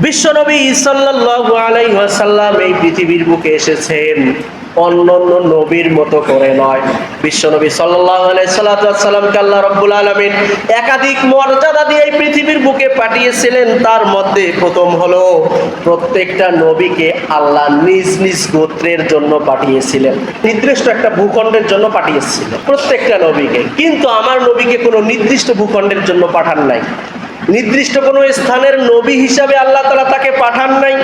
বিশ্বনবী সাল্লাল্লাহু আলাইহি ওয়াসাল্লাম এই পৃথিবীর বুকে এসেছেন অন্যান্য নবীর মতো করে নয়। বিশ্বনবী সাল্লাল্লাহু আলাইহি সাল্লামকে আল্লাহ রাব্বুল আলামিন একাধিক মর্যাদা দিয়ে এই পৃথিবীর বুকে পাঠিয়েছিলেন। তার মধ্যে প্রথম হলো প্রত্যেকটা নবীকে আল্লাহ নিজ নিজ গোত্রের জন্য পাঠিয়েছিলেন, নির্দিষ্ট একটা ভূখণ্ডের জন্য পাঠিয়েছিলেন প্রত্যেকটা নবীকে। কিন্তু আমার নবীকে কোনো নির্দিষ্ট ভূখণ্ডের জন্য পাঠান নাই, নির্দিষ্ট কোনো স্থানের নবী হিসাবে আল্লাহ তাআলা তাকে পাঠান নাই।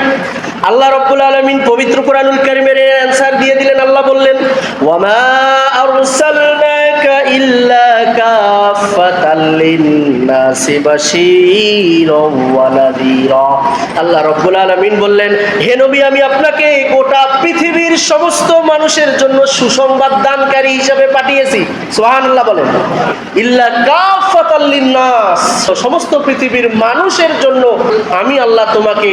আল্লাহ রাব্বুল আলামিন পবিত্র কোরআনুল কারীমের এর অ্যানসার দিয়ে দিলেন। আল্লাহ বললেন, ওয়ামা আরসালনাকা ইল্লা কাফাতাল লিন্নাসি বাশীরাও ওয়া নাযীরা। আল্লাহ রাব্বুল আলামিন বললেন, হে নবী, আমি আপনাকে গোটা পৃথিবীর সমস্ত মানুষের জন্য সুসংবাদ দানকারী হিসেবে পাঠিয়েছি। সুবহানাল্লাহ বলেন। ইল্লা কাফাতাল লিন্নাস, সমস্ত পৃথিবীর মানুষের জন্য আমি আল্লাহ তোমাকে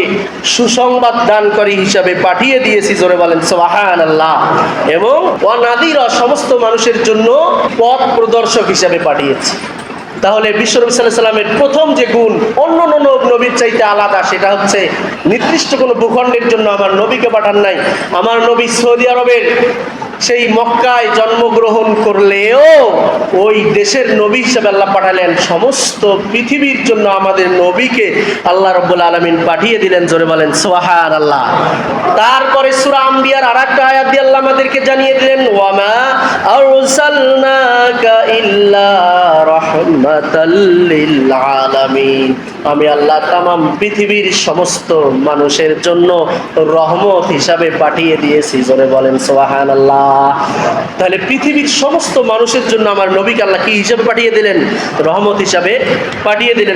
সুসংবাদ দানকারী হিসাবে পাঠিয়ে দিয়েছি। জোরে বলেন সুবহানাল্লাহ। এবং ওয়া নাযীরা, সমস্ত মানুষের জন্য পথ প্রদর্শক হিসাবে পাঠিয়েছি। তাহলে বিশ্বনবী সাল্লাল্লাহু আলাইহি সাল্লামের প্রথম যে গুণ অন্য নবীর চাইতে আলাদা, সেটা হচ্ছে নির্দিষ্ট কোনো ভূখণ্ডের জন্য আমার নবীকে পাঠান নাই। আমার নবী সৌদি আরবের সেই মক্কায় জন্মগ্রহণ করলেও ওই দেশের নবী হিসেবে আল্লাহ পাঠালেন। সমস্ত পৃথিবীর জন্য আমাদের নবীকে আল্লাহ রাব্বুল আলামিন পাঠিয়ে দিলেন। জোরে বলেন সুবহানাল্লাহ। তারপরে সূরা আম্বিয়ার আরেকটা আয়াত দিয়ে আল্লাহ আমাদেরকে জানিয়ে দিলেন, ওয়ামা আরসালনাকা ইল্লা রাহমাতাল লিল আলামিন, আমি আল্লাহ তামাম পৃথিবীর সমস্ত মানুষের জন্য রহমত হিসাবে পাঠিয়ে দিয়েছি। জোরে বলেন সুবহানাল্লাহ। তাহলে পৃথিবীর সমস্ত মানুষের জন্য আমার নবীকে আল্লাহ কি হিসাবে পাঠিয়ে দিলেন? রহমত হিসাবে পাঠিয়ে দিলেন।